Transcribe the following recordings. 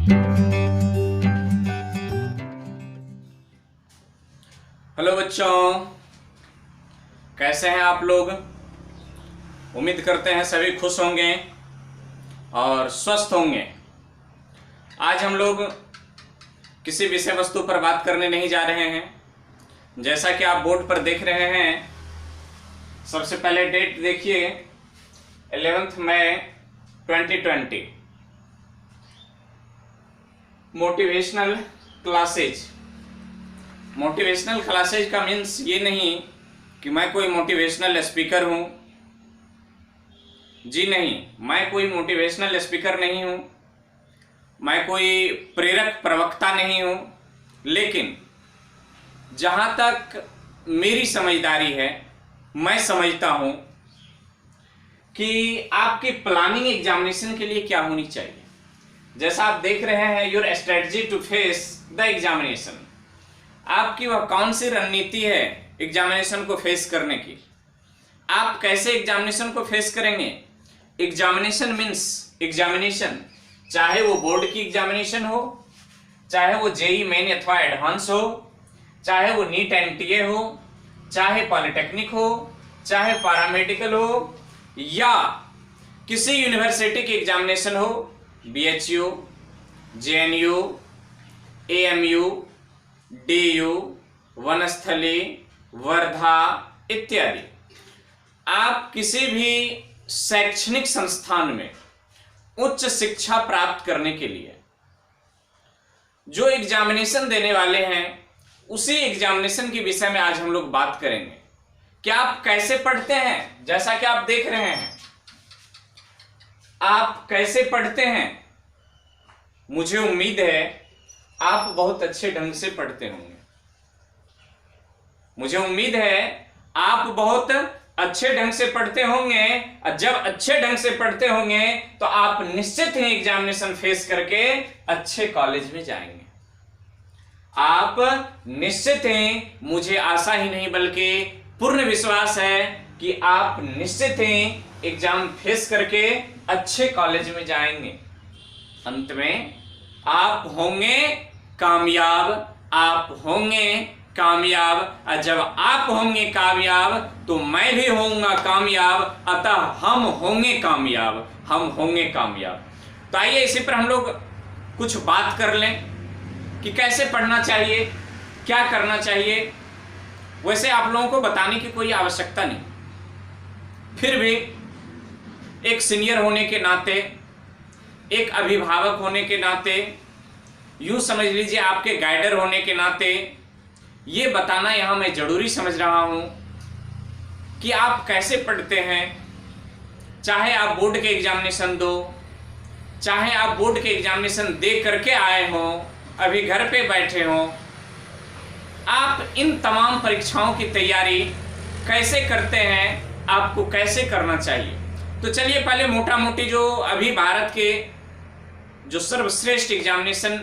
Hello बच्चों, कैसे हैं आप लोग। उम्मीद करते हैं सभी खुश होंगे और स्वस्थ होंगे। आज हम लोग किसी विषय वस्तु पर बात करने नहीं जा रहे हैं। जैसा कि आप बोर्ड पर देख रहे हैं, सबसे पहले डेट देखिए 11 मई 2020। Motivational classes. मोटिवेशनल क्लासेज का मीन्स ये नहीं कि मैं कोई मोटिवेशनल स्पीकर हूँ। जी नहीं, मैं कोई मोटिवेशनल स्पीकर नहीं हूँ, मैं कोई प्रेरक प्रवक्ता नहीं हूँ। लेकिन जहाँ तक मेरी समझदारी है, मैं समझता हूँ कि आपकी प्लानिंग एग्जामिनेशन के लिए क्या होनी चाहिए। जैसा आप देख रहे हैं, your strategy to face the examination. आपकी वह कौन सी रणनीति है एग्जामिनेशन को फेस करने की। आप कैसे एग्जामिनेशन को फेस करेंगे। एग्जामिनेशन मीन्स एग्जामिनेशन, चाहे वो बोर्ड की एग्जामिनेशन हो, चाहे वो जेई मेन अथवा एडवांस हो, चाहे वो नीट एनटीए हो, चाहे पॉलिटेक्निक हो, चाहे पैरामेडिकल हो, या किसी यूनिवर्सिटी की एग्जामिनेशन हो, BHU, JNU, AMU, DU, Banasthali, Wardha इत्यादि। आप किसी भी शैक्षणिक संस्थान में उच्च शिक्षा प्राप्त करने के लिए जो एग्जामिनेशन देने वाले हैं, उसी एग्जामिनेशन के विषय में आज हम लोग बात करेंगे कि आप कैसे पढ़ते हैं। जैसा कि आप देख रहे हैं, आप कैसे पढ़ते हैं। मुझे उम्मीद है आप बहुत अच्छे ढंग से पढ़ते होंगे। मुझे उम्मीद है आप बहुत अच्छे ढंग से पढ़ते होंगे, और जब अच्छे ढंग से पढ़ते होंगे तो आप निश्चित ही एग्जामिनेशन फेस करके अच्छे कॉलेज में जाएंगे। आप निश्चित ही, मुझे आशा ही नहीं बल्कि पूर्ण विश्वास है कि आप निश्चित ही एग्जाम फेस करके अच्छे कॉलेज में जाएंगे। अंत में आप होंगे कामयाब, आप होंगे कामयाब, और जब आप होंगे कामयाब तो मैं भी होऊंगा कामयाब, अतः हम होंगे कामयाब, हम होंगे कामयाब। तो आइए इसी पर हम लोग कुछ बात कर लें कि कैसे पढ़ना चाहिए, क्या करना चाहिए। वैसे आप लोगों को बताने की कोई आवश्यकता नहीं, फिर भी एक सीनियर होने के नाते, एक अभिभावक होने के नाते, यूं समझ लीजिए आपके गाइडर होने के नाते, ये बताना यहां मैं जरूरी समझ रहा हूं कि आप कैसे पढ़ते हैं। चाहे आप बोर्ड के एग्जामिनेशन दो, चाहे आप बोर्ड के एग्जामिनेशन दे करके आए हो, अभी घर पे बैठे हो, आप इन तमाम परीक्षाओं की तैयारी कैसे करते हैं, आपको कैसे करना चाहिए। तो चलिए पहले मोटा मोटी जो अभी भारत के जो सर्वश्रेष्ठ एग्जामिनेशन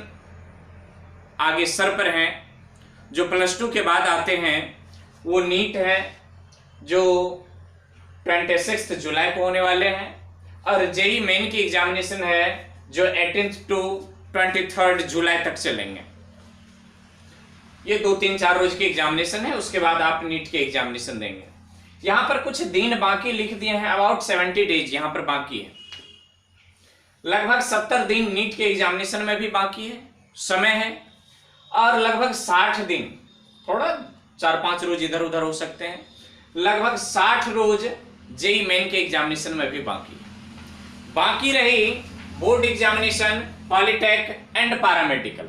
आगे सर पर हैं, जो +2 के बाद आते हैं, वो नीट है जो 26 जुलाई को होने वाले हैं, और जेई मेन की एग्जामिनेशन है जो 18 to 23 जुलाई तक चलेंगे। ये 2-3-4 रोज की एग्जामिनेशन है, उसके बाद आप नीट के एग्जामिनेशन देंगे। यहां पर कुछ दिन बाकी लिख दिए हैं, अबाउट 70 डेज यहां पर बाकी है। लगभग 70 दिन नीट के एग्जामिनेशन में भी बाकी है, समय है, और लगभग 60 दिन, थोड़ा 4-5 रोज इधर उधर हो सकते हैं, लगभग 60 रोज जेई मेन के एग्जामिनेशन में भी बाकी है। बाकी रही board examination, polytech and paramedical.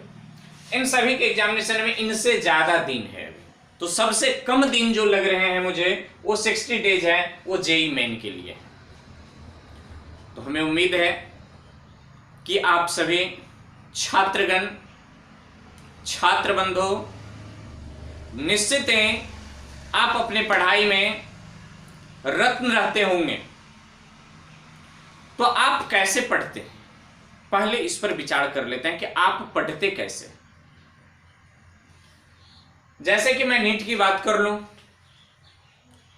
इन सभी के एग्जामिनेशन में इनसे ज्यादा दिन है। तो सबसे कम दिन जो लग रहे हैं मुझे, वो 60 डेज है, वो जेई मेन के लिए। तो हमें उम्मीद है कि आप सभी छात्रगण, छात्र बंधु, निश्चित हैं आप अपने पढ़ाई में रत्न रहते होंगे। तो आप कैसे पढ़ते हैं, पहले इस पर विचार कर लेते हैं कि आप पढ़ते कैसे। जैसे कि मैं नीट की बात कर लूं,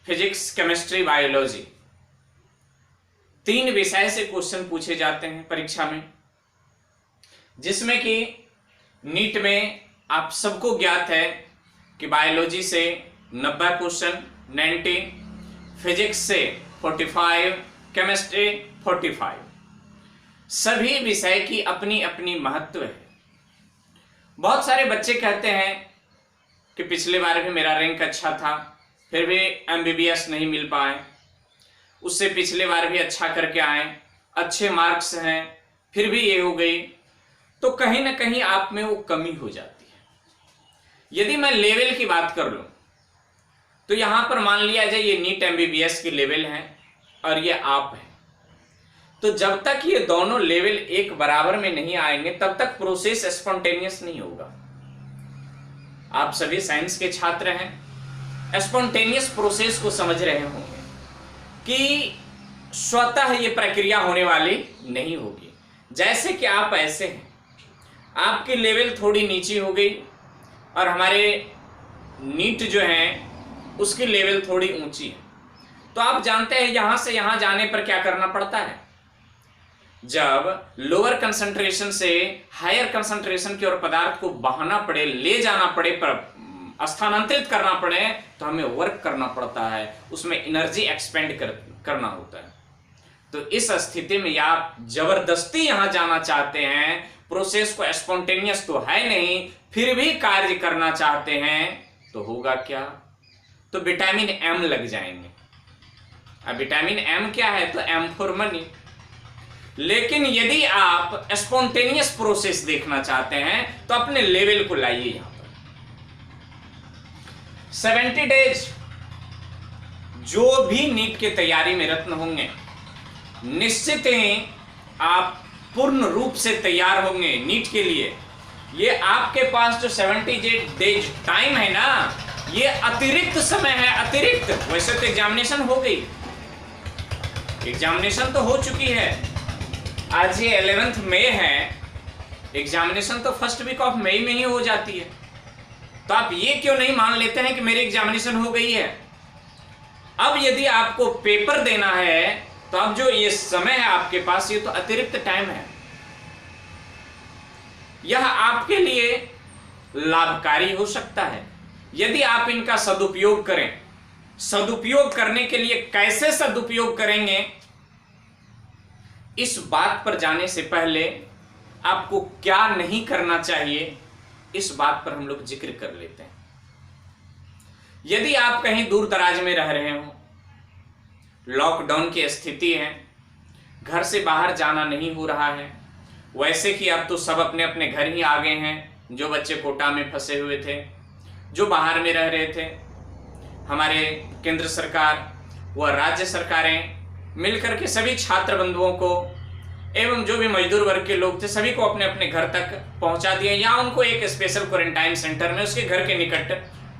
फिजिक्स, केमिस्ट्री, बायोलॉजी, 3 विषय से क्वेश्चन पूछे जाते हैं परीक्षा में। जिसमें कि नीट में आप सबको ज्ञात है कि बायोलॉजी से 90 क्वेश्चन 90, फिजिक्स से 45, केमिस्ट्री 45। सभी विषय की अपनी अपनी महत्व है। बहुत सारे बच्चे कहते हैं कि पिछले बार भी मेरा रैंक अच्छा था, फिर भी एमबीबीएस नहीं मिल पाए, उससे पिछले बार भी अच्छा करके आए, अच्छे मार्क्स हैं, फिर भी ये हो गई। तो कहीं ना कहीं आप में वो कमी हो जाती है। यदि मैं लेवल की बात कर लूं तो यहां पर मान लिया जाए ये नीट एमबीबीएस की लेवल है और ये आप है, तो जब तक ये दोनों लेवल एक बराबर में नहीं आएंगे तब तक प्रोसेस स्पॉन्टेनियस नहीं होगा। आप सभी साइंस के छात्र हैं, स्पॉन्टेनियस प्रोसेस को समझ रहे होंगे कि स्वतः ये प्रक्रिया होने वाली नहीं होगी। जैसे कि आप ऐसे हैं, आपकी लेवल थोड़ी नीची हो गई और हमारे नीट जो है उसकी लेवल थोड़ी ऊंची है, तो आप जानते हैं यहां से यहां जाने पर क्या करना पड़ता है। जब लोअर कंसंट्रेशन से हायर कंसंट्रेशन की ओर पदार्थ को बहाना पड़े, ले जाना पड़े, पर स्थानांतरित करना पड़े, तो हमें वर्क करना पड़ता है, उसमें एनर्जी एक्सपेंड करना होता है। तो इस स्थिति में आप जबरदस्ती यहां जाना चाहते हैं, प्रोसेस को स्पॉन्टेनियस तो है नहीं, फिर भी कार्य करना चाहते हैं, तो होगा क्या? तो विटामिन एम लग जाएंगे। अब विटामिन एम क्या है? तो एम फॉर मनी। लेकिन यदि आप स्पॉन्टेनियस प्रोसेस देखना चाहते हैं तो अपने लेवल को लाइए यहां पर। 70 डेज जो भी नीट की तैयारी में रत्न होंगे, निश्चित ही आप पूर्ण रूप से तैयार होंगे नीट के लिए। ये आपके पास जो 70 डेज टाइम है ना, ये अतिरिक्त समय है, अतिरिक्त। वैसे तो एग्जामिनेशन हो गई, एग्जामिनेशन तो हो चुकी है, आज ये 11th मई है, एग्जामिनेशन तो फर्स्ट वीक ऑफ मई में ही हो जाती है। तो आप ये क्यों नहीं मान लेते हैं कि मेरी एग्जामिनेशन हो गई है? अब यदि आपको पेपर देना है तो अब जो ये समय है आपके पास, ये तो अतिरिक्त टाइम है। यह आपके लिए लाभकारी हो सकता है यदि आप इनका सदुपयोग करें। सदुपयोग करने के लिए कैसे सदुपयोग करेंगे, इस बात पर जाने से पहले आपको क्या नहीं करना चाहिए, इस बात पर हम लोग जिक्र कर लेते हैं। यदि आप कहीं दूर दराज में रह रहे हो, लॉकडाउन की स्थिति है, घर से बाहर जाना नहीं हो रहा है, वैसे कि अब तो सब अपने अपने घर ही आ गए हैं। जो बच्चे कोटा में फंसे हुए थे, जो बाहर में रह रहे थे, हमारे केंद्र सरकार व राज्य सरकारें मिलकर के सभी छात्र बंधुओं को एवं जो भी मजदूर वर्ग के लोग थे, सभी को अपने अपने घर तक पहुंचा दिया, या उनको एक स्पेशल क्वारंटाइन सेंटर में उसके घर के निकट,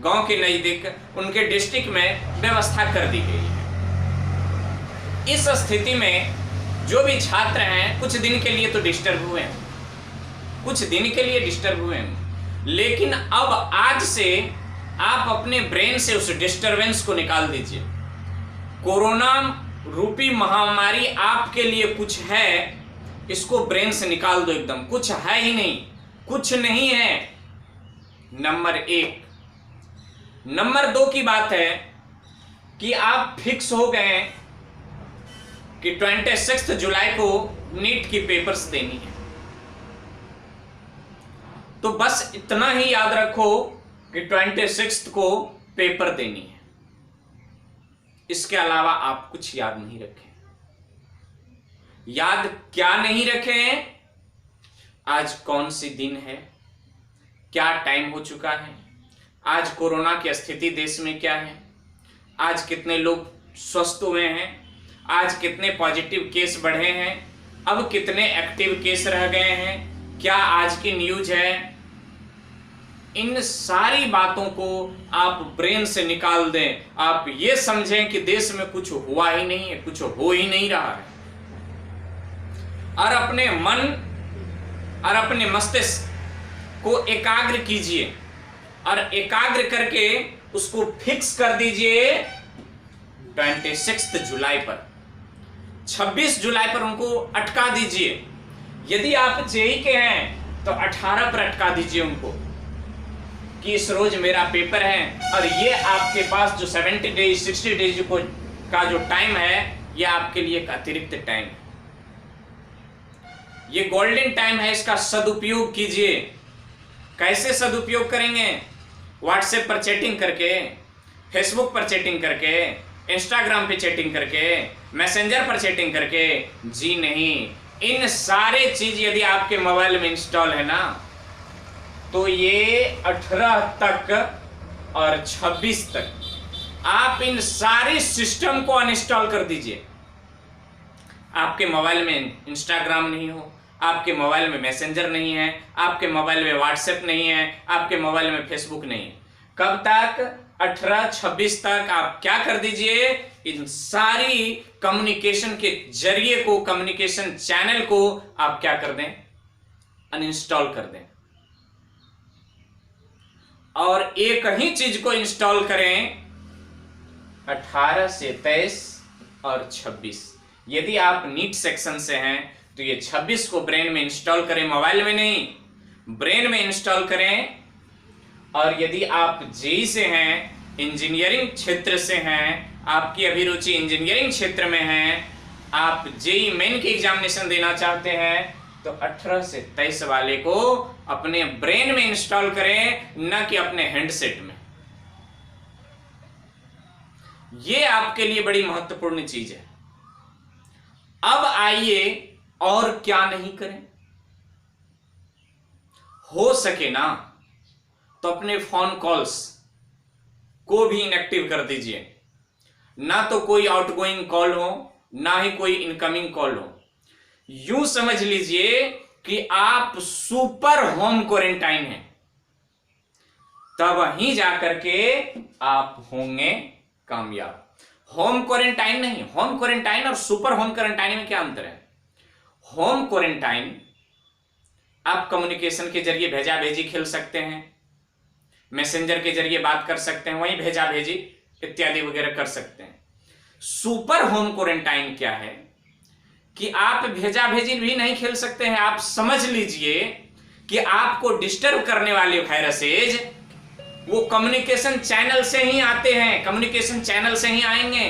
गांव के नजदीक, उनके डिस्ट्रिक्ट में व्यवस्था कर दी गई है। इस स्थिति में जो भी छात्र हैं कुछ दिन के लिए तो डिस्टर्ब हुए हैं, कुछ दिन के लिए डिस्टर्ब हुए हैं, लेकिन अब आज से आप अपने ब्रेन से उस डिस्टरबेंस को निकाल दीजिए। कोरोना रूपी महामारी आपके लिए कुछ है, इसको ब्रेन से निकाल दो एकदम। कुछ है ही नहीं, कुछ नहीं है, नंबर 1। नंबर 2 की बात है कि आप फिक्स हो गए कि 26 जुलाई को नीट की पेपर्स देनी है। तो बस इतना ही याद रखो कि 26 को पेपर देनी है, इसके अलावा आप कुछ याद नहीं रखें। याद क्या नहीं रखें? आज कौन सी दिन है, क्या टाइम हो चुका है, आज कोरोना की स्थिति देश में क्या है, आज कितने लोग स्वस्थ हुए हैं, आज कितने पॉजिटिव केस बढ़े हैं, अब कितने एक्टिव केस रह गए हैं, क्या आज की न्यूज है। इन सारी बातों को आप ब्रेन से निकाल दें। आप ये समझें कि देश में कुछ हुआ ही नहीं है, कुछ हो ही नहीं रहा है, और अपने मन और अपने मस्तिष्क को एकाग्र कीजिए और एकाग्र करके उसको फिक्स कर दीजिए 26 जुलाई पर। 26 जुलाई पर उनको अटका दीजिए। यदि आप जेई के हैं तो 18 पर अटका दीजिए उनको कि इस रोज मेरा पेपर है, और ये आपके पास जो 70 डेज 60 डेज का जो टाइम है, ये आपके लिए एक अतिरिक्त टाइम है। ये गोल्डन टाइम है, इसका सदुपयोग कीजिए। कैसे सदुपयोग करेंगे? व्हाट्सएप पर चैटिंग करके, फेसबुक पर चैटिंग करके, इंस्टाग्राम पे चैटिंग करके, मैसेंजर पर चैटिंग करके? जी नहीं, इन सारे चीज यदि आपके मोबाइल में इंस्टॉल है ना, तो ये 18 तक और 26 तक आप इन सारे सिस्टम को अनइंस्टॉल कर दीजिए। आपके मोबाइल में इंस्टाग्राम नहीं हो, आपके मोबाइल में मैसेंजर नहीं है, आपके मोबाइल में व्हाट्सएप नहीं है, आपके मोबाइल में फेसबुक नहीं है। कब तक? 18-26 तक आप क्या कर दीजिए, इन सारी कम्युनिकेशन के जरिए को, कम्युनिकेशन चैनल को आप क्या कर दें, अनइंस्टॉल कर दें। और एक ही चीज को इंस्टॉल करें 18 से 23 और 26। यदि आप नीट सेक्शन से हैं तो ये 26 को ब्रेन में इंस्टॉल करें, मोबाइल में नहीं, ब्रेन में इंस्टॉल करें। और यदि आप जेई से हैं, इंजीनियरिंग क्षेत्र से हैं, आपकी अभिरुचि इंजीनियरिंग क्षेत्र में है, आप जेई मेन की एग्जामिनेशन देना चाहते हैं, तो 18 से 23 वाले को अपने ब्रेन में इंस्टॉल करें, न कि अपने हैंडसेट में। यह आपके लिए बड़ी महत्वपूर्ण चीज है। अब आइए, और क्या नहीं करें? हो सके ना तो अपने फोन कॉल्स को भी इनएक्टिव कर दीजिए। ना तो कोई आउटगोइंग कॉल हो, ना ही कोई इनकमिंग कॉल हो। यूं समझ लीजिए कि आप सुपर होम क्वारंटाइन हैं, तब वहीं जाकर के आप होंगे कामयाब। होम क्वारंटाइन नहीं, होम क्वारंटाइन और सुपर होम क्वारंटाइन में क्या अंतर है? होम क्वारंटाइन आप कम्युनिकेशन के जरिए भेजा भेजी खेल सकते हैं, मैसेंजर के जरिए बात कर सकते हैं, वहीं भेजा भेजी इत्यादि वगैरह कर सकते हैं। सुपर होम क्वारंटाइन क्या है कि आप भेजा भेजी भी नहीं खेल सकते हैं। आप समझ लीजिए कि आपको डिस्टर्ब करने वाले वायरसेज वो कम्युनिकेशन चैनल से ही आते हैं, कम्युनिकेशन चैनल से ही आएंगे।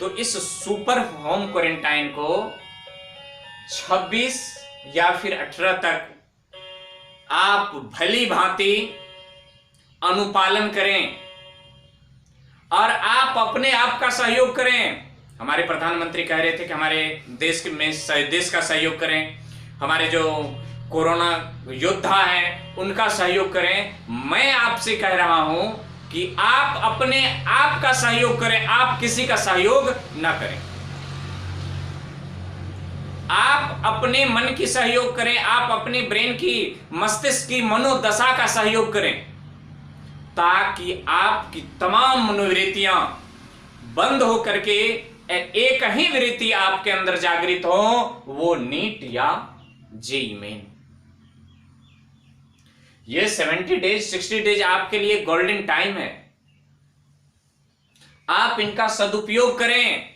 तो इस सुपर होम क्वारंटाइन को 26 या फिर 18 तक आप भली भांति अनुपालन करें, और आप अपने आप का सहयोग करें। हमारे प्रधानमंत्री कह रहे थे कि हमारे देश का सहयोग करें, हमारे जो कोरोना योद्धा हैं उनका सहयोग करें। मैं आपसे कह रहा हूं कि आप अपने आप का सहयोग करें, आप किसी का सहयोग ना करें। आप अपने मन की सहयोग करें, आप अपने ब्रेन की, मस्तिष्क की मनोदशा का सहयोग करें, ताकि आपकी तमाम मनोवृत्तियां बंद हो करके एक ही वृत्ति आपके अंदर जागृत हो, वो नीट या जेईई मेन। ये 70 डेज 60 डेज आपके लिए गोल्डन टाइम है। आप इनका सदुपयोग करें,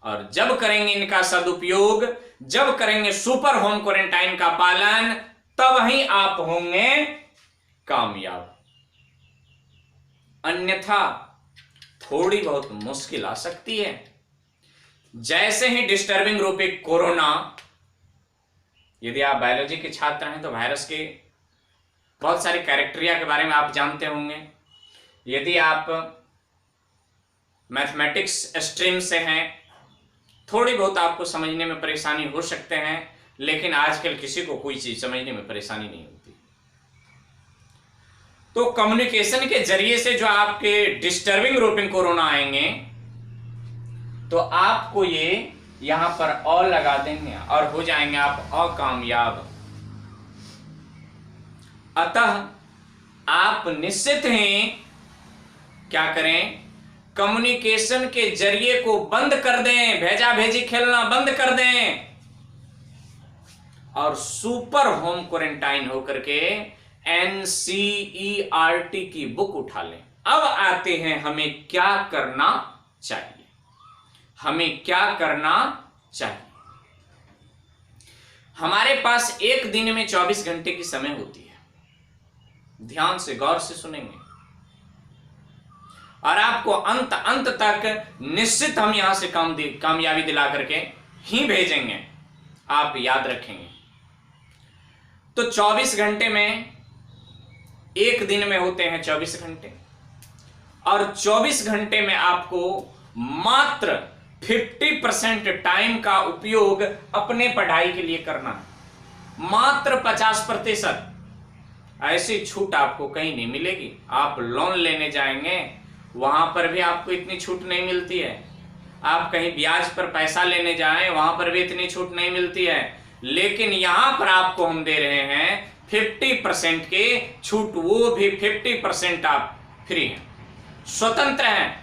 और जब करेंगे इनका सदुपयोग, जब करेंगे सुपर होम क्वारंटाइन का पालन, तब ही आप होंगे कामयाब। अन्यथा थोड़ी बहुत मुश्किल आ सकती है। जैसे ही डिस्टर्बिंग रूप एक कोरोना, यदि आप बायोलॉजी के छात्र हैं तो वायरस के बहुत सारे कैरेक्टरिया के बारे में आप जानते होंगे। यदि आप मैथमेटिक्स स्ट्रीम से हैं, थोड़ी बहुत आपको समझने में परेशानी हो सकते हैं, लेकिन आजकल किसी को कोई चीज समझने में परेशानी नहीं होती। तो कम्युनिकेशन के जरिए से जो आपके डिस्टर्बिंग रूपिंग कोरोना आएंगे, तो आपको ये यहां पर और लगा देंगे और हो जाएंगे आप अकामयाब। अतः आप निश्चित हैं क्या करें, कम्युनिकेशन के जरिए को बंद कर दें, भेजा भेजी खेलना बंद कर दें, और सुपर होम क्वारंटाइन होकर के NCERT की बुक उठा लें। अब आते हैं हमें क्या करना चाहिए। हमें क्या करना चाहिए? हमारे पास एक दिन में 24 घंटे की समय होती है। ध्यान से गौर से सुनेंगे और आपको अंत अंत तक निश्चित हम यहां से कामयाबी दिला करके ही भेजेंगे, आप याद रखेंगे। तो 24 घंटे में, एक दिन में होते हैं 24 घंटे, और 24 घंटे में आपको मात्र 50% टाइम का उपयोग अपने पढ़ाई के लिए करना है। मात्र 50%। ऐसी छूट आपको कहीं नहीं मिलेगी। आप लोन लेने जाएंगे, वहां पर भी आपको इतनी छूट नहीं मिलती है। आप कहीं ब्याज पर पैसा लेने जाएं, वहां पर भी इतनी छूट नहीं मिलती है। लेकिन यहां पर आपको हम दे रहे हैं 50% के छूट, वो भी 50% आप फ्री हैं, स्वतंत्र हैं।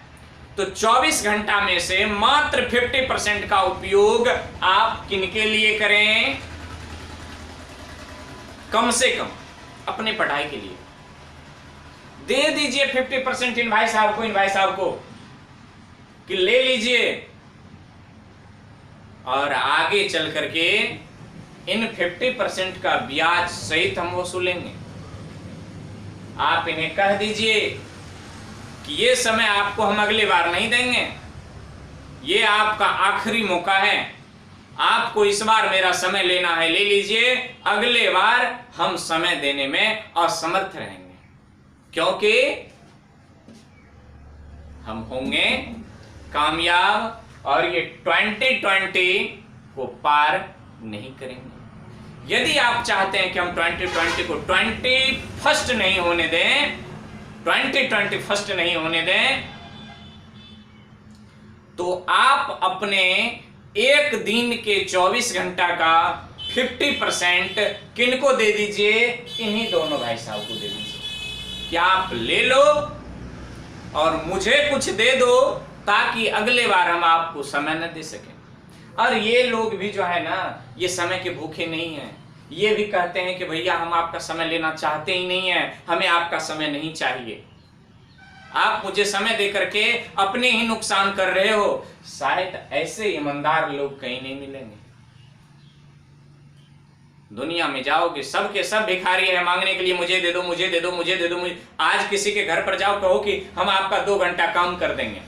तो 24 घंटा में से मात्र 50% का उपयोग आप किनके लिए करें? कम से कम अपने पढ़ाई के लिए दे दीजिए 50% इन भाई साहब को कि ले लीजिए, और आगे चल करके इन 50% का ब्याज सहित हम वसूलेंगे। आप इन्हें कह दीजिए कि ये समय आपको हम अगली बार नहीं देंगे, ये आपका आखिरी मौका है, आपको इस बार मेरा समय लेना है, ले लीजिए, अगले बार हम समय देने में असमर्थ रहेंगे, क्योंकि हम होंगे कामयाब और ये 2020 को पार नहीं करेंगे। यदि आप चाहते हैं कि हम 2020 को 21st नहीं होने दें, 2021 नहीं होने दें, तो आप अपने एक दिन के 24 घंटा का 50% किनको दे दीजिए? इन्हीं दोनों भाई साहब को दे दीजिए कि आप ले लो और मुझे कुछ दे दो, ताकि अगले बार हम आपको समय न दे सकें। और ये लोग भी जो है ना, ये समय के भूखे नहीं हैं। ये भी कहते हैं कि भैया हम आपका समय लेना चाहते ही नहीं है, हमें आपका समय नहीं चाहिए, आप मुझे समय दे करके अपने ही नुकसान कर रहे हो। शायद ऐसे ईमानदार लोग कहीं नहीं मिलेंगे। दुनिया में जाओगे, सब के सब भिखारी है मांगने के लिए, मुझे दे दो, मुझे दे दो, मुझे दे दो, मुझे। आज किसी के घर पर जाओ, कहो कि हम आपका 2 घंटा काम कर देंगे,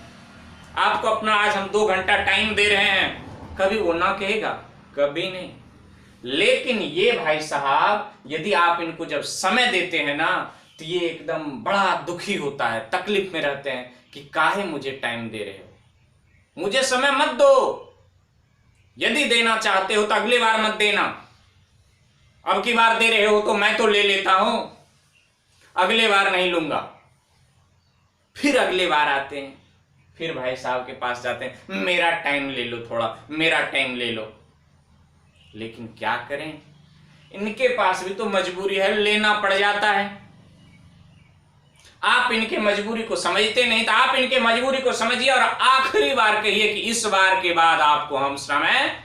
आपको अपना आज हम 2 घंटा टाइम दे रहे हैं, कभी वो ना कहेगा? कभी नहीं। लेकिन ये भाई साहब, यदि आप इनको जब समय देते हैं ना, तो ये एकदम बड़ा दुखी होता है, तकलीफ में रहते हैं कि काहे मुझे टाइम दे रहे हो, मुझे समय मत दो। यदि देना चाहते हो तो अगली बार मत देना, अब की बार दे रहे हो तो मैं तो ले लेता हूं, अगले बार नहीं लूंगा। फिर अगले बार आते हैं, फिर भाई साहब के पास जाते हैं, मेरा टाइम ले लो, थोड़ा मेरा टाइम ले लो। लेकिन क्या करें, इनके पास भी तो मजबूरी है, लेना पड़ जाता है। आप इनके मजबूरी को समझते नहीं, तो आप इनके मजबूरी को समझिए और आखिरी बार कहिए कि इस बार के बाद आपको हम समय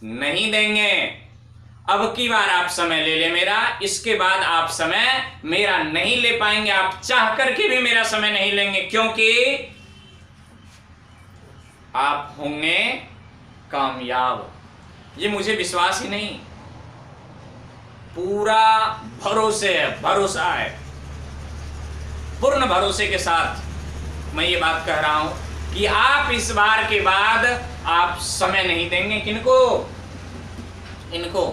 नहीं देंगे, अब की बार आप समय ले ले मेरा, इसके बाद आप समय मेरा नहीं ले पाएंगे, आप चाह करके भी मेरा समय नहीं लेंगे, क्योंकि आप होंगे कामयाब। ये मुझे विश्वास ही नहीं, पूरा भरोसा है, पूर्ण भरोसे के साथ मैं ये बात कह रहा हूं कि आप इस बार के बाद आप समय नहीं देंगे। किनको? इनको।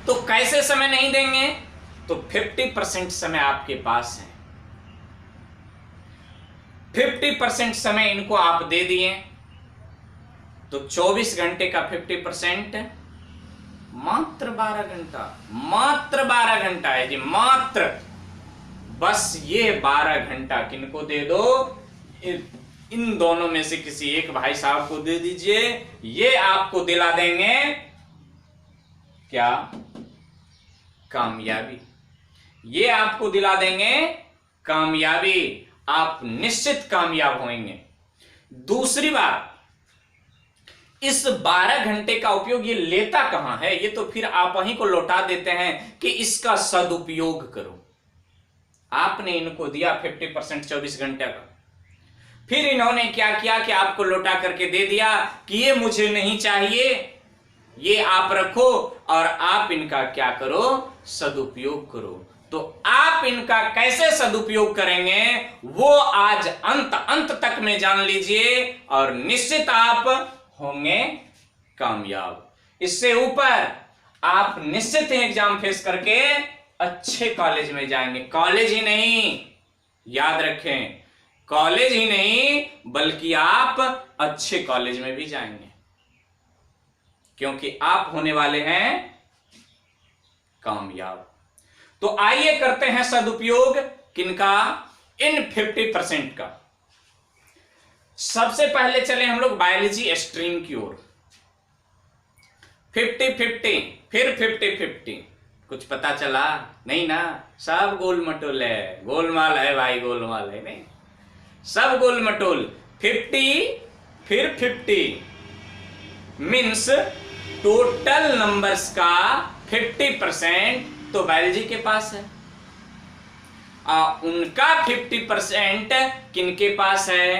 तो कैसे समय नहीं देंगे? तो 50% समय आपके पास है, 50% समय इनको आप दे दिए, तो 24 घंटे का 50% मात्र 12 घंटा, मात्र 12 घंटा है जी, मात्र। बस ये 12 घंटा किनको दे दो? इन दोनों में से किसी एक भाई साहब को दे दीजिए, ये आपको दिला देंगे क्या? कामयाबी। ये आपको दिला देंगे कामयाबी, आप निश्चित कामयाब होंगे। दूसरी बात, इस 12 घंटे का उपयोग ये लेता कहां है? ये तो फिर आप वहीं को लौटा देते हैं कि इसका सदुपयोग करो। आपने इनको दिया 50% 24 घंटे का, फिर इन्होंने क्या किया कि आपको लौटा करके दे दिया कि ये मुझे नहीं चाहिए, ये आप रखो और आप इनका क्या करो, सदुपयोग करो। तो आप इनका कैसे सदुपयोग करेंगे वो आज अंत तक में जान लीजिए और निश्चित आप होंगे कामयाब। इससे ऊपर आप निश्चित ही एग्जाम फेस करके अच्छे कॉलेज में जाएंगे। कॉलेज ही नहीं, याद रखें, कॉलेज ही नहीं बल्कि आप अच्छे कॉलेज में भी जाएंगे, क्योंकि आप होने वाले हैं कामयाब। तो आइए करते हैं सदुपयोग किनका, इन 50% का। सबसे पहले चले हम लोग बायोलॉजी स्ट्रीम की ओर। 50-50 फिर 50-50 कुछ पता चला नहीं ना, सब गोल मटोल है, गोलमाल है भाई, गोलमाल है नहीं, सब गोल मटोल। 50 फिर 50 मीन्स टोटल नंबर्स का 50% तो बायोलॉजी के पास है, उनका 50% किनके पास है,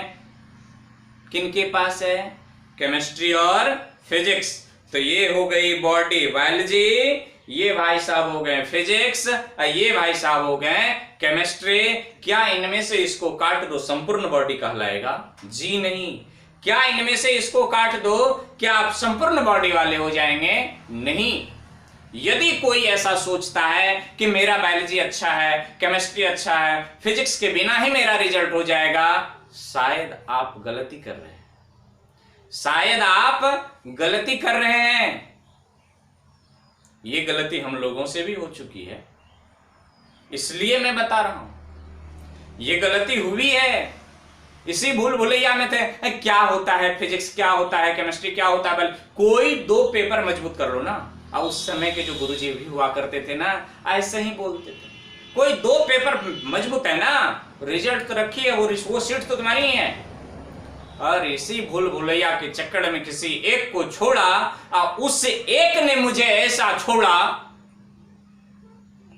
किनके पास है, केमिस्ट्री और फिजिक्स। तो ये हो गई बॉडी बायोलॉजी, ये भाई साहब हो गए फिजिक्स, ये भाई साहब हो गए केमिस्ट्री। क्या इनमें से इसको काट दो संपूर्ण बॉडी कहलाएगा? जी नहीं। क्या इनमें से इसको काट दो क्या आप संपूर्ण बॉडी वाले हो जाएंगे? नहीं। यदि कोई ऐसा सोचता है कि मेरा बायोलॉजी अच्छा है, केमिस्ट्री अच्छा है, फिजिक्स के बिना ही मेरा रिजल्ट हो जाएगा, शायद आप गलती कर रहे हैं, शायद आप गलती कर रहे हैं। ये गलती हम लोगों से भी हो चुकी है, इसलिए मैं बता रहा हूं। ये गलती हुई है, इसी भूल भुलैया में थे। क्या होता है फिजिक्स, क्या होता है केमिस्ट्री, क्या होता है, कोई 2 पेपर मजबूत कर लो ना। और उस समय के जो गुरुजी भी हुआ करते थे ना, ऐसे ही बोलते थे, कोई 2 पेपर मजबूत है ना, रिजल्ट तो रखिए, वो सीट तो तुम्हारी ही है। और इसी भूल भुलैया के चक्कर में किसी एक को छोड़ा और उस एक ने मुझे ऐसा छोड़ा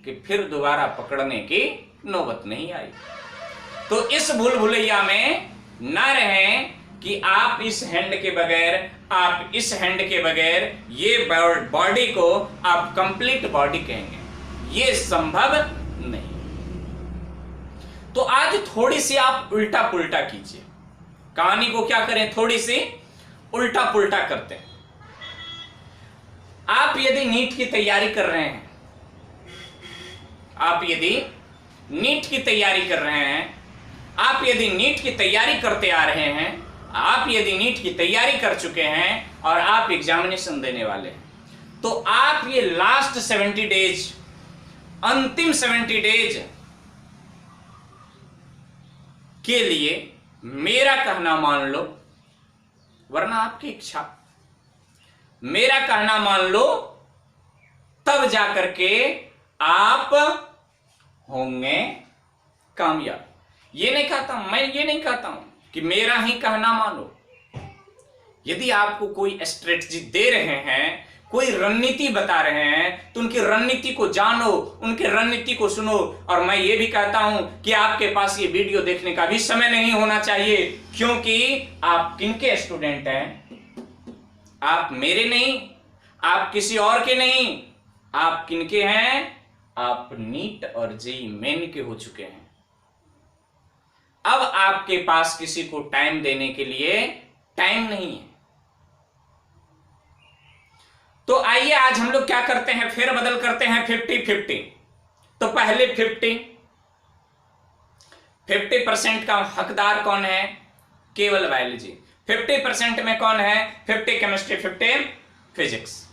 कि फिर दोबारा पकड़ने की नौबत नहीं आई। तो इस भूल भुलैया में ना रहें कि आप इस हैंड के बगैर, आप इस हैंड के बगैर ये बॉडी को आप कंप्लीट बॉडी कहेंगे, ये संभव नहीं। तो आज थोड़ी सी आप उल्टा पुल्टा कीजिए, कहानी को क्या करें, थोड़ी सी उल्टा पुल्टा करते हैं। आप यदि नीट की तैयारी कर रहे हैं, आप यदि नीट की तैयारी कर रहे हैं, आप यदि नीट की तैयारी करते आ रहे हैं, आप यदि नीट की तैयारी कर चुके हैं और आप एग्जामिनेशन देने वाले हैं, तो आप ये लास्ट 70 डेज, अंतिम 70 डेज के लिए मेरा कहना मान लो, वरना आपकी इच्छा, मेरा कहना मान लो, तब जाकर के आप होंगे कामयाब। ये नहीं कहता हूं, मैं ये नहीं कहता हूं कि मेरा ही कहना मानो। यदि आपको कोई स्ट्रेटजी दे रहे हैं, कोई रणनीति बता रहे हैं, तो उनकी रणनीति को जानो, उनके रणनीति को सुनो। और मैं ये भी कहता हूं कि आपके पास ये वीडियो देखने का भी समय नहीं होना चाहिए, क्योंकि आप किनके स्टूडेंट हैं? आप मेरे नहीं, आप किसी और के नहीं, आप किनके हैं? आप नीट और जेईई मेन के हो चुके हैं। अब आपके पास किसी को टाइम देने के लिए टाइम नहीं है। तो आइए आज हम लोग क्या करते हैं, फेर बदल करते हैं 50-50। तो पहले 50% का हकदार कौन है? केवल बायोलॉजी। 50% में कौन है? 50 केमिस्ट्री, 50 फिजिक्स।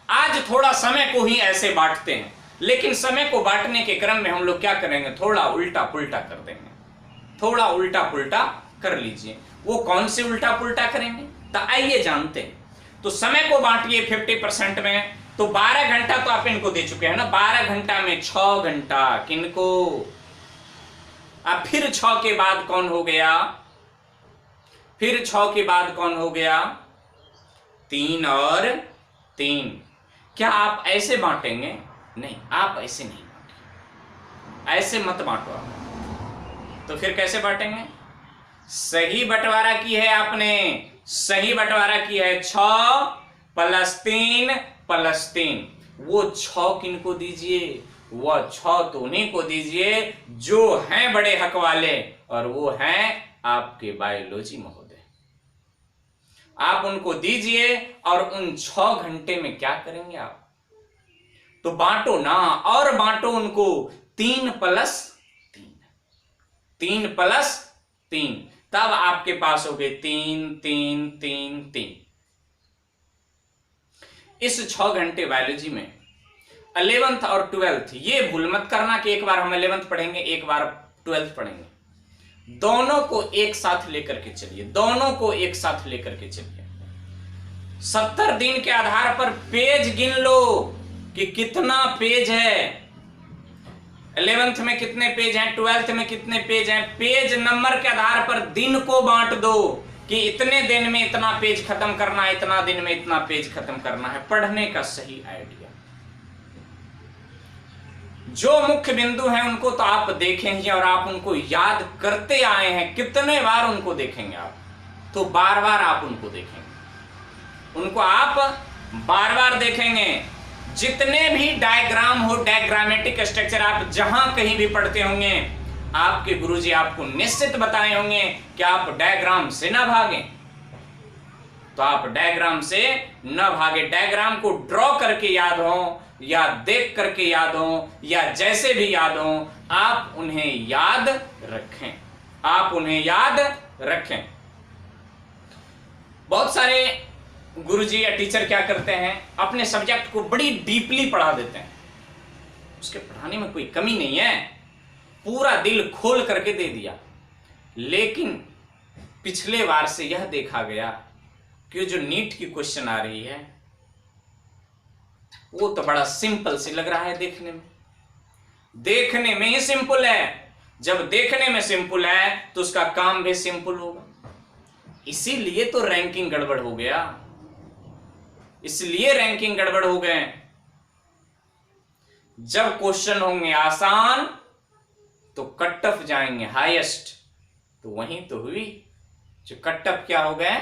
आज थोड़ा समय को ही ऐसे बांटते हैं, लेकिन समय को बांटने के क्रम में हम लोग क्या करेंगे, थोड़ा उल्टा पुल्टा कर देंगे। थोड़ा उल्टा पुल्टा कर लीजिए। वो कौन से उल्टा पुल्टा करेंगे, तो आइए जानते हैं। तो समय को बांटिए 50% में, तो 12 घंटा तो आप इनको दे चुके हैं ना। 12 घंटा में 6 घंटा किनको? अब फिर 6 के बाद कौन हो गया? फिर 6 के बाद कौन हो गया? 3 और 3। क्या आप ऐसे बांटेंगे? नहीं, आप ऐसे नहीं बांटिए, ऐसे मत बांटो आप। तो फिर कैसे बांटेंगे? सही बंटवारा की है आपने, सही बंटवारा की है। 6 प्लस 3 +3। वो 6 किनको दीजिए? वह 6 तो उन्हीं को दीजिए जो हैं बड़े हक वाले, और वो हैं आपके बायोलॉजी महोदय। आप उनको दीजिए, और उन 6 घंटे में क्या करेंगे आप? तो बांटो ना, और बांटो उनको 3 + 3, 3 + 3, तब आपके पास हो गए 3 3 3 3। इस 6 घंटे बायोलॉजी में 11th और 12th, ये भूल मत करना कि एक बार हम 11th पढ़ेंगे, एक बार 12th पढ़ेंगे। दोनों को एक साथ लेकर के चलिए, दोनों को एक साथ लेकर के चलिए। 70 दिन के आधार पर पेज गिन लो कि कितना पेज है। 11th में कितने पेज हैं, 12th में कितने पेज हैं। पेज नंबर के आधार पर दिन को बांट दो कि इतने दिन में इतना पेज खत्म करना है, इतना दिन में इतना पेज खत्म करना है। पढ़ने का सही आइडिया। जो मुख्य बिंदु हैं उनको तो आप देखेंगे और आप उनको याद करते आए हैं। कितने बार उनको देखेंगे आप? तो बार बार आप उनको देखेंगे, उनको आप बार बार देखेंगे। जितने भी डायग्राम हो, डायग्रामेटिक स्ट्रक्चर आप जहां कहीं भी पढ़ते होंगे, आपके गुरुजी आपको निश्चित बताए होंगे कि आप डायग्राम से ना भागें। तो आप डायग्राम से न भागे। डायग्राम को ड्रॉ करके याद हो, या देख करके याद हो, या जैसे भी याद हो, आप उन्हें याद रखें, आप उन्हें याद रखें। बहुत सारे गुरुजी या टीचर क्या करते हैं, अपने सब्जेक्ट को बड़ी डीपली पढ़ा देते हैं। उसके पढ़ाने में कोई कमी नहीं है, पूरा दिल खोल करके दे दिया। लेकिन पिछले बार से यह देखा गया कि जो नीट की क्वेश्चन आ रही है वो तो बड़ा सिंपल सी लग रहा है देखने में। देखने में ही सिंपल है। जब देखने में सिंपल है तो उसका काम भी सिंपल होगा। इसीलिए तो रैंकिंग गड़बड़ हो गया, इसलिए रैंकिंग गड़बड़ हो गए। जब क्वेश्चन होंगे आसान तो कट ऑफ जाएंगे हाईएस्ट। तो वहीं तो हुई, जो कट ऑफ क्या हो गए,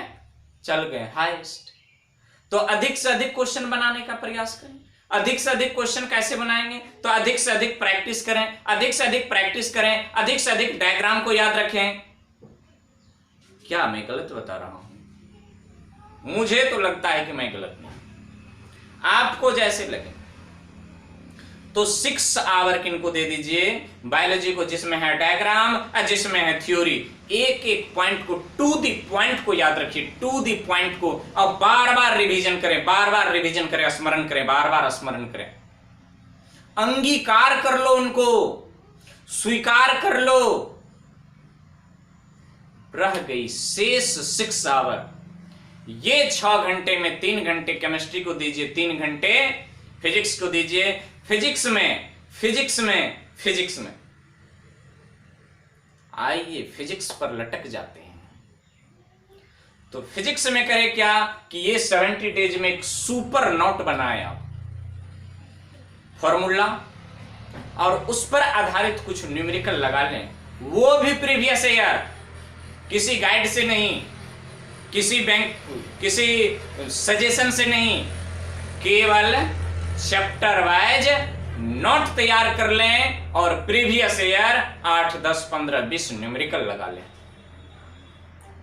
चल गए हाईएस्ट। तो अधिक से अधिक क्वेश्चन बनाने का प्रयास करें। अधिक से अधिक क्वेश्चन कैसे बनाएंगे? तो अधिक से अधिक प्रैक्टिस करें, अधिक से अधिक प्रैक्टिस करें, अधिक से अधिक डायग्राम को याद रखें। क्या मैं गलत बता रहा हूं? मुझे तो लगता है कि मैं गलत नहीं, आपको जैसे लगे। तो 6 आवर किनको दे दीजिए, बायोलॉजी को, जिसमें है डायग्राम और जिसमें है थ्योरी। एक एक पॉइंट को, टू दी पॉइंट को याद रखिए, टू दी पॉइंट को, और बार बार रिवीजन करें, बार बार रिवीजन करें, स्मरण करें, बार बार स्मरण करें। अंगीकार कर लो उनको, स्वीकार कर लो। रह गई शेष 6 आवर। ये 6 घंटे में 3 घंटे केमिस्ट्री को दीजिए, 3 घंटे फिजिक्स को दीजिए। फिजिक्स में आइए, फिजिक्स पर लटक जाते हैं। तो फिजिक्स में करें क्या कि ये 70 डेज में एक सुपर नोट बनाए आप, फॉर्मूला, और उस पर आधारित कुछ न्यूमेरिकल लगा लें। वो भी प्रीवियस ईयर, किसी गाइड से नहीं, किसी सजेशन से नहीं, केवल चैप्टर वाइज नोट तैयार कर लें और प्रीवियस ईयर 8, 10, 15, 20 न्यूमेरिकल लगा लें।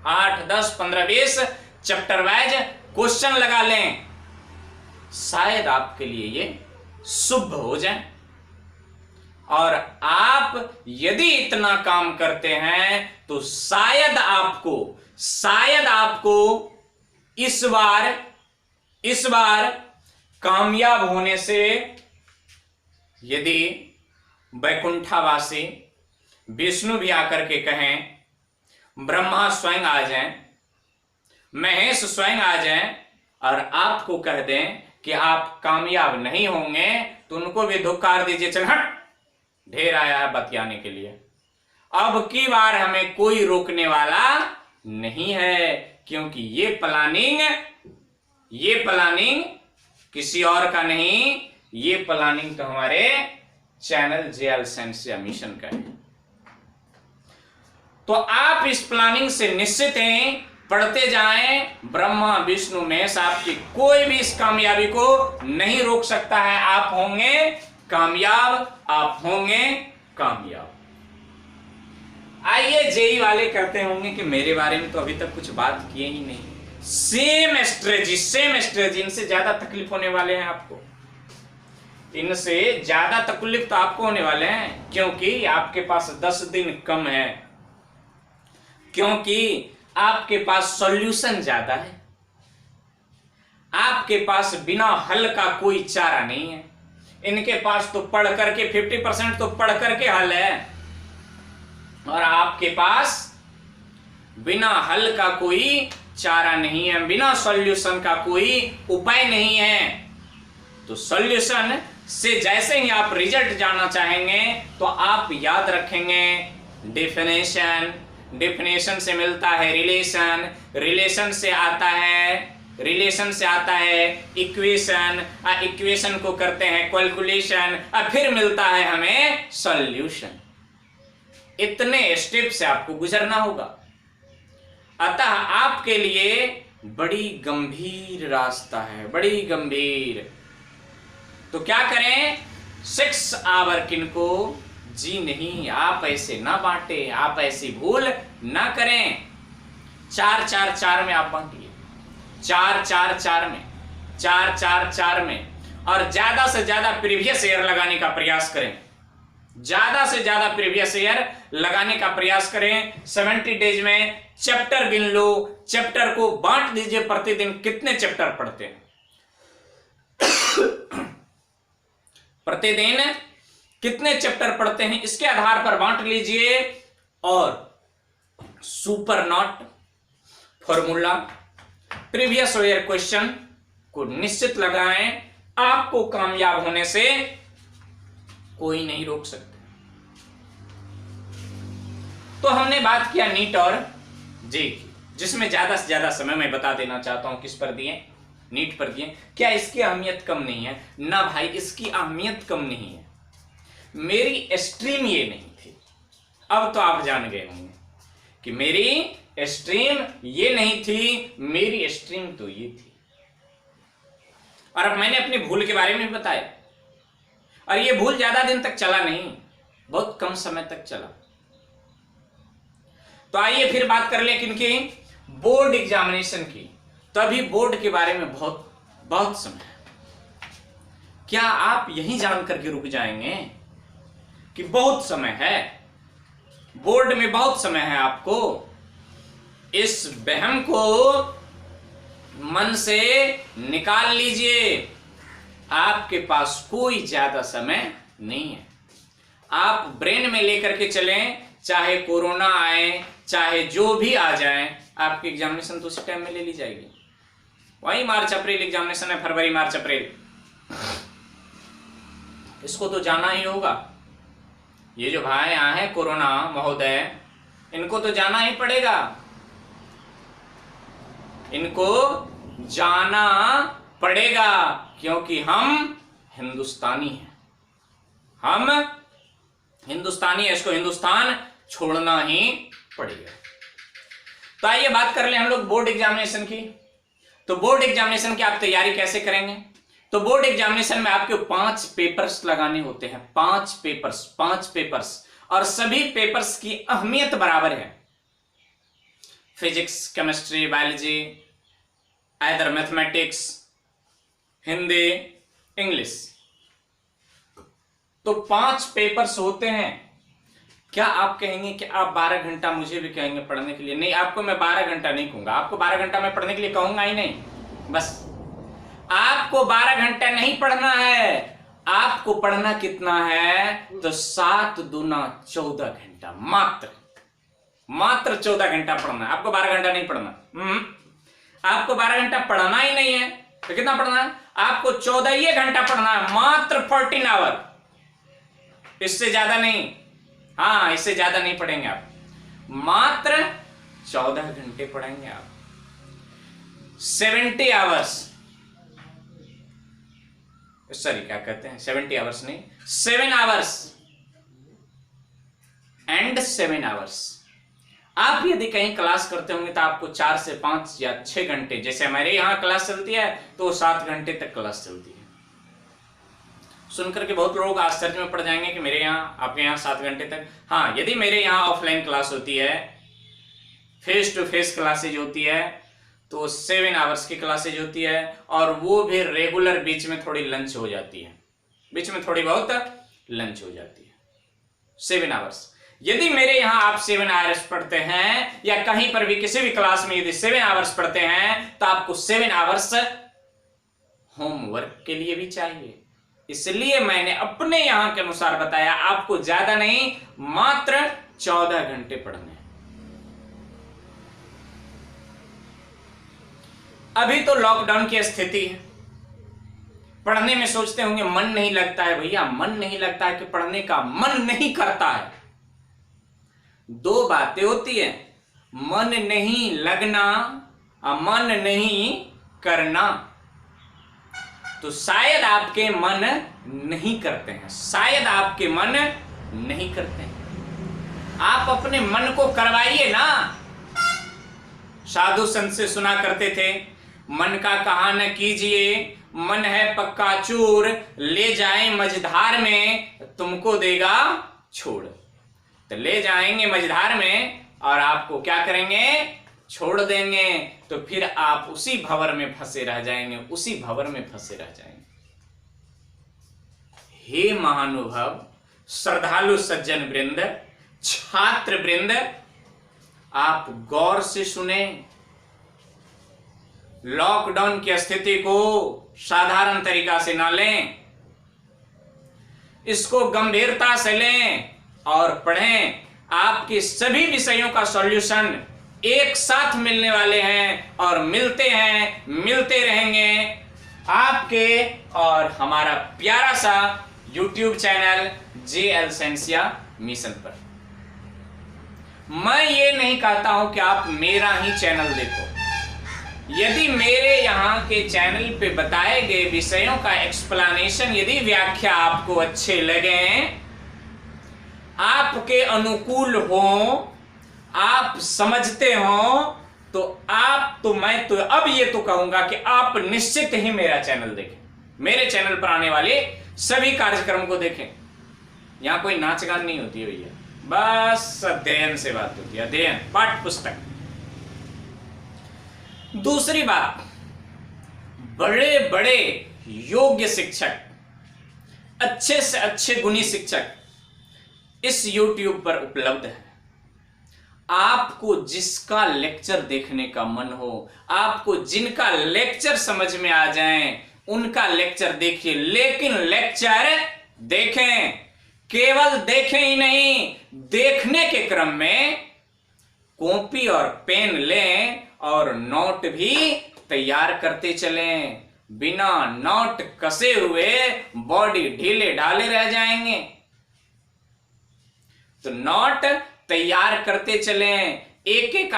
8, 10, 15, 20 चैप्टर वाइज क्वेश्चन लगा लें। शायद आपके लिए ये शुभ हो जाए। और आप यदि इतना काम करते हैं तो शायद आपको इस बार कामयाब होने से, यदि वैकुंठवासी विष्णु भी आकर के कहें, ब्रह्मा स्वयं आ जाएं, महेश स्वयं आ जाएं और आपको कह दें कि आप कामयाब नहीं होंगे, तो उनको भी धुकार दीजिए, चल हट, ढेर आया है बतियाने के लिए। अब की बार हमें कोई रोकने वाला नहीं है, क्योंकि ये प्लानिंग किसी और का नहीं, ये प्लानिंग तो हमारे चैनल जेएल साइंस या मिशन का है। तो आप इस प्लानिंग से निश्चित हैं पढ़ते जाएं, ब्रह्मा विष्णु महेश आपकी कोई भी इस कामयाबी को नहीं रोक सकता है। आप होंगे कामयाब, आप होंगे कामयाब। आइए, जेई वाले कहते होंगे कि मेरे बारे में तो अभी तक कुछ बात किए ही नहीं। सेम स्ट्रेटजी, इनसे ज्यादा तकलीफ होने वाले हैं आपको, इनसे ज्यादा तकलीफ तो आपको होने वाले हैं, क्योंकि आपके पास 10 दिन कम है, क्योंकि आपके पास सॉल्यूशन ज्यादा है, आपके पास बिना हल का कोई चारा नहीं है। इनके पास तो पढ़ करके 50% तो पढ़ करके हल है, और आपके पास बिना हल का कोई चारा नहीं है, बिना सॉल्यूशन का कोई उपाय नहीं है। तो सॉल्यूशन से जैसे ही आप रिजल्ट जानना चाहेंगे तो आप याद रखेंगे डेफिनेशन, डेफिनेशन से मिलता है रिलेशन, रिलेशन से आता है इक्वेशन, इक्वेशन को करते हैं कैलकुलेशन, और फिर मिलता है हमें सॉल्यूशन। इतने स्टेप से आपको गुजरना होगा। अतः आपके लिए बड़ी गंभीर रास्ता है, बड़ी गंभीर। तो क्या करें? 6 आवर किनको जी नहीं, आप ऐसे ना बांटे, आप ऐसी भूल ना करें। 4-4-4 में आप बांटिए, 4-4-4 में, 4-4-4 में, और ज्यादा से ज्यादा प्रीवियस ईयर लगाने का प्रयास करें, ज्यादा से ज्यादा प्रीवियस ईयर लगाने का प्रयास करें। 70 डेज में चैप्टर गिन लो, चैप्टर को बांट दीजिए, प्रतिदिन कितने चैप्टर पढ़ते हैं, प्रतिदिन कितने चैप्टर पढ़ते हैं, इसके आधार पर बांट लीजिए, और super note formula previous year question को निश्चित लगाएं। आपको कामयाब होने से कोई नहीं रोक सकता। तो हमने बात किया नीट और जे की, जिसमें ज्यादा से ज्यादा समय मैं बता देना चाहता हूं किस पर दिए, नीट पर दिए। क्या इसकी अहमियत कम नहीं है? ना भाई, इसकी अहमियत कम नहीं है। मेरी स्ट्रीम ये नहीं थी, अब तो आप जान गए होंगे कि मेरी स्ट्रीम ये नहीं थी, मेरी स्ट्रीम तो ये थी। और अब मैंने अपनी भूल के बारे में बताया, और ये भूल ज्यादा दिन तक चला नहीं, बहुत कम समय तक चला। तो आइए फिर बात कर लें किनकी? बोर्ड एग्जामिनेशन की। तो अभी बोर्ड के बारे में बहुत समय है। क्या आप यही जान करके रुक जाएंगे कि बहुत समय है, बोर्ड में बहुत समय है? आपको इस वहम को मन से निकाल लीजिए। आपके पास कोई ज्यादा समय नहीं है। आप ब्रेन में लेकर के चलें, चाहे कोरोना आए, चाहे जो भी आ जाए, आपकी एग्जामिनेशन तो उसी टाइम में ले ली जाएगी। वही मार्च अप्रैल एग्जामिनेशन है, फरवरी मार्च अप्रैल, इसको तो जाना ही होगा। ये जो भाई आए हैं कोरोना महोदय, इनको तो जाना ही पड़ेगा, इनको जाना पड़ेगा, क्योंकि हम हिंदुस्तानी हैं, हम हिंदुस्तानी है, इसको हिंदुस्तान छोड़ना ही पड़ेगा। तो आइए बात कर ले हम लोग बोर्ड एग्जामिनेशन की। तो बोर्ड एग्जामिनेशन की आप तैयारी कैसे करेंगे? तो बोर्ड एग्जामिनेशन में आपके 5 पेपर्स लगाने होते हैं, 5 पेपर्स, और सभी पेपर्स की अहमियत बराबर है। Physics, chemistry, biology, either mathematics, Hindi, English. तो 5 पेपर्स होते हैं। क्या आप कहेंगे कि आप 12 घंटा मुझे भी कहेंगे पढ़ने के लिए? नहीं, आपको मैं 12 घंटा नहीं कहूंगा, आपको 12 घंटा मैं पढ़ने के लिए कहूंगा ही नहीं। बस आपको 12 घंटा नहीं पढ़ना है, आपको पढ़ना कितना है? तो 7 दूना 14 घंटा, मात्र 14 घंटा पढ़ना है। आपको 12 घंटा नहीं पढ़ना। आपको 12 घंटा पढ़ना ही नहीं है, तो कितना पढ़ना है? आपको 14 घंटा पढ़ना है, मात्र 14 आवर, इससे ज्यादा नहीं। हाँ, इससे ज्यादा नहीं पढ़ेंगे आप, मात्र 14 घंटे पढ़ेंगे आप। 70 आवर्स, सॉरी क्या कहते हैं, 70 आवर्स नहीं, 7 आवर्स एंड 7 आवर्स आप यदि कहीं क्लास करते होंगे तो आपको 4 से 5 या 6 घंटे, जैसे हमारे यहाँ क्लास चलती है तो 7 घंटे तक क्लास चलती है। सुनकर के बहुत लोग आश्चर्य में पड़ जाएंगे कि मेरे यहाँ, आपके यहाँ 7 घंटे तक। हाँ, यदि मेरे यहाँ ऑफलाइन क्लास होती है, फेस टू फेस क्लासेज होती है, तो 7 आवर्स की क्लासेज होती है, और वो भी रेगुलर, बीच में थोड़ी लंच हो जाती है, बीच में थोड़ी बहुत लंच हो जाती है। 7 आवर्स। यदि मेरे यहाँ आप 7 आवर्स पढ़ते हैं, या कहीं पर भी किसी भी क्लास में यदि 7 आवर्स पढ़ते हैं, तो आपको 7 आवर्स होमवर्क के लिए भी चाहिए। इसलिए मैंने अपने यहां के अनुसार बताया, आपको ज्यादा नहीं, मात्र 14 घंटे पढ़ने। अभी तो लॉकडाउन की स्थिति है, पढ़ने में सोचते होंगे मन नहीं लगता है। भैया, मन नहीं लगता है कि पढ़ने का मन नहीं करता है? दो बातें होती है, मन नहीं लगना और मन नहीं करना। तो शायद आपके मन नहीं करते हैं, शायद आपके मन नहीं करते हैं। आप अपने मन को करवाइए ना। साधु संत से सुना करते थे, मन का कहा न कीजिए, मन है पक्का चूर, ले जाए मझधार में तुमको देगा छोड़। तो ले जाएंगे मझधार में और आपको क्या करेंगे? छोड़ देंगे। तो फिर आप उसी भंवर में फंसे रह जाएंगे, उसी भंवर में फंसे रह जाएंगे। हे महानुभाव, श्रद्धालु सज्जन वृंद, छात्र वृंद, आप गौर से सुने। लॉकडाउन की स्थिति को साधारण तरीका से ना लें, इसको गंभीरता से लें और पढ़ें। आपके सभी विषयों का सॉल्यूशन एक साथ मिलने वाले हैं और मिलते हैं, मिलते रहेंगे आपके और हमारा प्यारा सा YouTube चैनल JL सेंसिया मिशन पर। मैं ये नहीं कहता हूं कि आप मेरा ही चैनल देखो। यदि मेरे यहाँ के चैनल पे बताए गए विषयों का एक्सप्लेनेशन, यदि व्याख्या आपको अच्छे लगे, आपके अनुकूल हो, आप समझते हो, तो मैं तो अब ये तो कहूंगा कि आप निश्चित ही मेरा चैनल देखें, मेरे चैनल पर आने वाले सभी कार्यक्रम को देखें। यहां कोई नाच गान नहीं होती है भैया, बस अध्ययन से बात होती है, अध्ययन, पाठ्य पुस्तक। दूसरी बात, बड़े बड़े योग्य शिक्षक, अच्छे से अच्छे गुणी शिक्षक इस YouTube पर उपलब्ध है। आपको जिसका लेक्चर देखने का मन हो, आपको जिनका लेक्चर समझ में आ जाए, उनका लेक्चर देखिए। लेकिन लेक्चर देखें, केवल देखें ही नहीं, देखने के क्रम में कॉपी और पेन लें और नोट भी तैयार करते चलें। बिना नोट कसे हुए बॉडी ढीले ढाले रह जाएंगे। तो नोट तैयार करते चलें, एक एक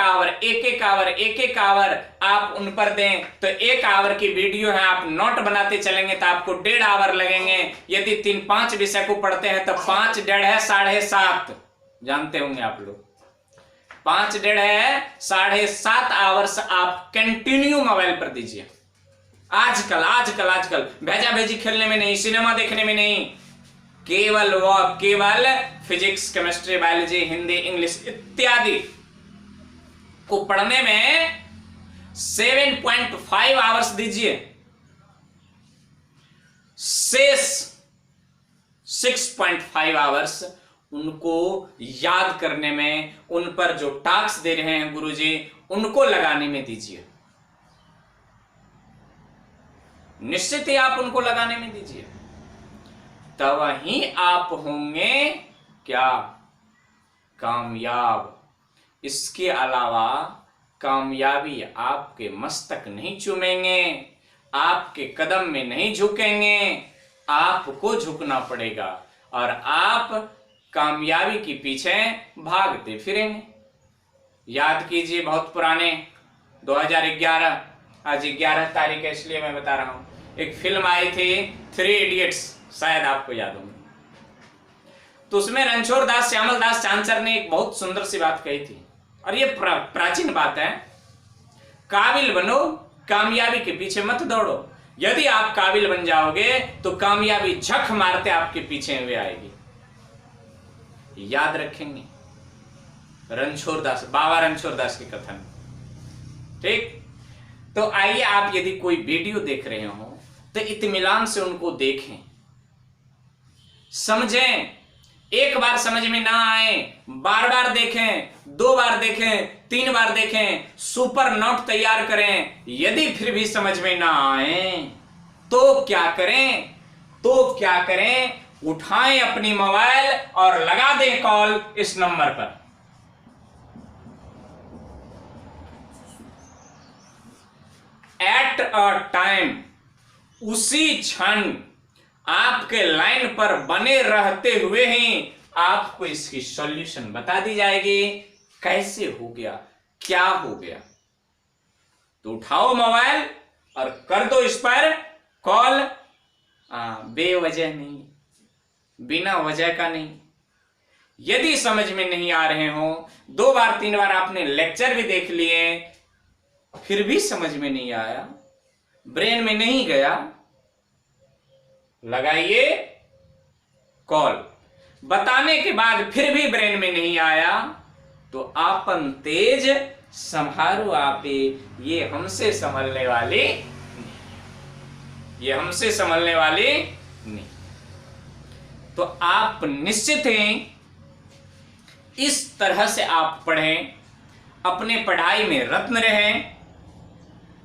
आवर आप उन पर दें। तो 1 आवर की वीडियो है, आप नोट बनाते चलेंगे तो आपको 1.5 आवर लगेंगे। यदि 3-5 विषय को पढ़ते हैं तो 5 1.5 है 7.5, जानते होंगे आप लोग। 5 1.5 है 7.5 आवर्स आप कंटिन्यू मोबाइल पर दीजिए। आजकल भेजा भेजी खेलने में नहीं, सिनेमा देखने में नहीं, केवल physics, chemistry, biology, Hindi, English इत्यादि को पढ़ने में 7.5 आवर्स दीजिए। शेष 6.5 आवर्स उनको याद करने में, उन पर जो टास्क दे रहे हैं गुरुजी, उनको लगाने में दीजिए। निश्चित ही आप उनको लगाने में दीजिए, तब ही आप होंगे क्या? कामयाब। इसके अलावा कामयाबी आपके मस्तक नहीं चूमेंगे, आपके कदम में नहीं झुकेंगे, आपको झुकना पड़ेगा और आप कामयाबी के पीछे भागते फिरेंगे। याद कीजिए, बहुत पुराने 2011, आज 11 तारीख है इसलिए मैं बता रहा हूं, एक फिल्म आई थी 3 इडियट्स, शायद आपको याद होगी। तो उसमें रणछोड़ दास, श्यामल दास चांचर ने एक बहुत सुंदर सी बात कही थी, और ये प्राचीन बात है। काबिल बनो, कामयाबी के पीछे मत दौड़ो। यदि आप काबिल बन जाओगे तो कामयाबी झक मारते आपके पीछे हुए आएगी। याद रखेंगे रणछोड़ दास, बाबा रणछोड़ दास के कथन। ठीक, तो आइए, आप यदि कोई वीडियो देख रहे हो तो इत्मीनान से उनको देखें, समझें। एक बार समझ में ना आए, बार बार देखें, 2 बार देखें, 3 बार देखें, सुपर नोट तैयार करें। यदि फिर भी समझ में ना आए तो क्या करें? उठाएं अपनी मोबाइल और लगा दें कॉल इस नंबर पर। एट अ टाइम, उसी क्षण आपके लाइन पर बने रहते हुए ही आपको इसकी सॉल्यूशन बता दी जाएगी। कैसे हो गया, क्या हो गया। तो उठाओ मोबाइल और कर दो इस पर कॉल। बेवजह नहीं, बिना वजह का नहीं। यदि समझ में नहीं आ रहे हो, 2 बार 3 बार आपने लेक्चर भी देख लिए, फिर भी समझ में नहीं आया, ब्रेन में नहीं गया, लगाइए कॉल। बताने के बाद फिर भी ब्रेन में नहीं आया तो आपन तेज संभारो आपे, ये हमसे संभलने वाली नहीं। तो आप निश्चित हैं, इस तरह से आप पढ़ें, अपने पढ़ाई में रत्न रहें,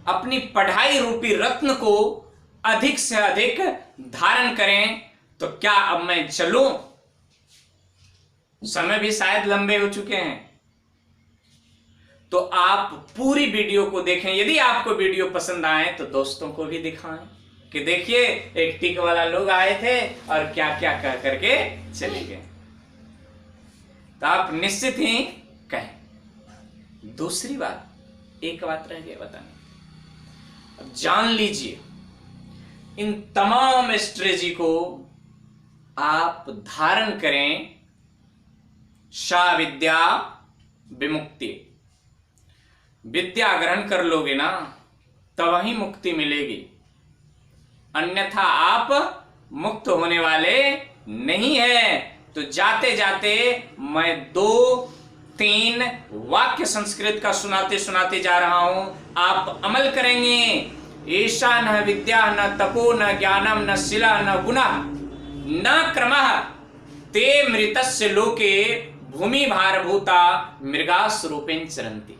अपनी पढ़ाई रूपी रत्न को अधिक से अधिक धारण करें। तो क्या अब मैं चलूं? समय भी शायद लंबे हो चुके हैं, तो आप पूरी वीडियो को देखें। यदि आपको वीडियो पसंद आए तो दोस्तों को भी दिखाएं कि देखिए, एक टिक वाला लोग आए थे और क्या क्या कह करके चले गए। तो आप निश्चित ही कहें। दूसरी बात, एक बात रह गई बताने, अब जान लीजिए, इन तमाम स्ट्रेटजी को आप धारण करें। सा विद्या विमुक्ति, विद्या ग्रहण कर लोगे ना तब ही मुक्ति मिलेगी, अन्यथा आप मुक्त होने वाले नहीं है। तो जाते जाते मैं 2-3 वाक्य संस्कृत का सुनाते सुनाते जा रहा हूं, आप अमल करेंगे। ऐसा न विद्या न तपो न ज्ञानम न शिला न गुणः न क्रमः ते मृतस्य लोके भूमि भारभूता मृगास रूपेण चरन्ति।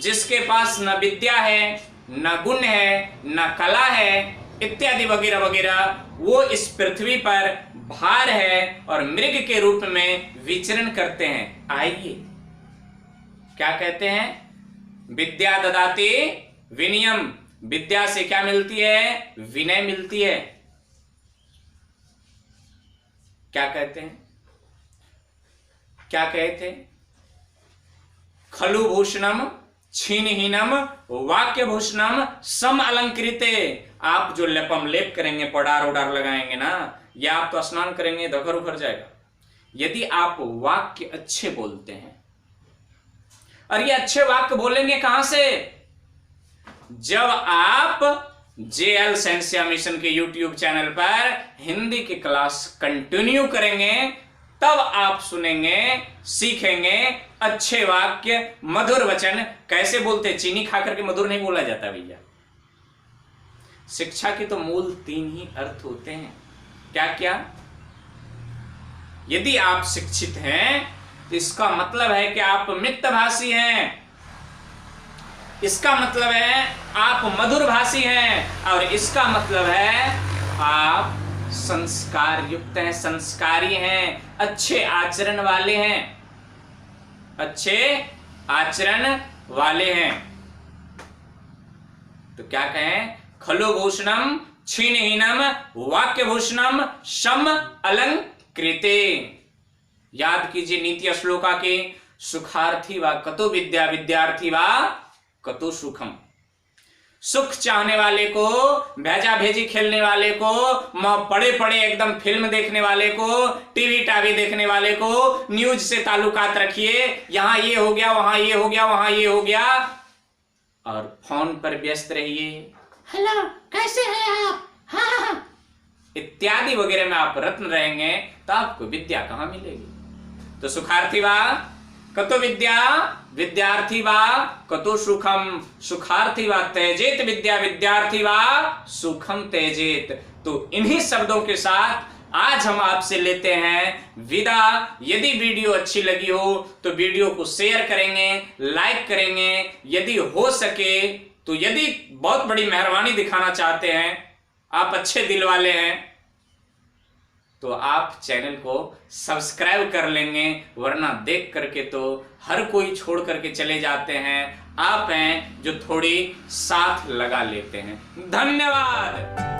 जिसके पास न विद्या है, न गुण है, न कला है, इत्यादि वगैरह वगैरह, वो इस पृथ्वी पर भार है और मृग के रूप में विचरण करते हैं। आइए, क्या कहते हैं? विद्या ददाति विनयम, विद्या से क्या मिलती है? विनय मिलती है। क्या कहते हैं? क्या कहते? खलु भूषणम छीनहीनम वाक्य भूषणम सम अलंकृते। आप जो लेपम लेप करेंगे, पौडार उडार लगाएंगे ना, या आप तो स्नान करेंगे धकर उखड़ जाएगा। यदि आप वाक्य अच्छे बोलते हैं, और ये अच्छे वाक्य बोलेंगे कहां से? जब आप JL सेंसिया मिशन के YouTube चैनल पर हिंदी की क्लास कंटिन्यू करेंगे, तब आप सुनेंगे, सीखेंगे अच्छे वाक्य, मधुर वचन। कैसे बोलते? चीनी खाकर के मधुर नहीं बोला जाता भैया। शिक्षा के तो मूल 3 ही अर्थ होते हैं। क्या क्या? यदि आप शिक्षित हैं तो इसका मतलब है कि आप मितभाषी हैं, इसका मतलब है आप मधुर भाषी हैं, और इसका मतलब है आप संस्कार युक्त हैं, संस्कारी हैं, अच्छे आचरण वाले हैं, अच्छे आचरण वाले हैं। तो क्या कहें? खलु भूषणम छीनहीनम वाक्य भूषणम सम अलंकृते। याद कीजिए नीति श्लोका के, सुखार्थी व कतो विद्या विद्यार्थी व कतो सुखम। सुख चाहने वाले को, भेजा भेजी खेलने वाले को, पड़े पड़े एकदम फिल्म देखने वाले को, टीवी टावी देखने वाले को, न्यूज से ताल्लुकात रखिए, यहां ये हो गया, वहां ये हो गया, वहां ये हो गया, और फोन पर व्यस्त रहिए। हेलो, कैसे हैं आप? हाँ, इत्यादि वगैरह में आप रत्न रहेंगे तो आपको विद्या कहां मिलेगी? तो सुखार्थी वा कतो विद्या, विद्यार्थी वा कतो सुखम, सुखार्थी वा त्यजेत विद्या, विद्यार्थी वा सुखम त्यजेत। तो इन्हीं शब्दों के साथ आज हम आपसे लेते हैं विदा। यदि वीडियो अच्छी लगी हो तो वीडियो को शेयर करेंगे, लाइक करेंगे, यदि हो सके तो, यदि बहुत बड़ी मेहरबानी दिखाना चाहते हैं, आप अच्छे दिल वाले हैं, तो आप चैनल को सब्सक्राइब कर लेंगे, वरना देख करके तो हर कोई छोड़ करके चले जाते हैं। आप हैं जो थोड़ी साथ लगा लेते हैं। धन्यवाद।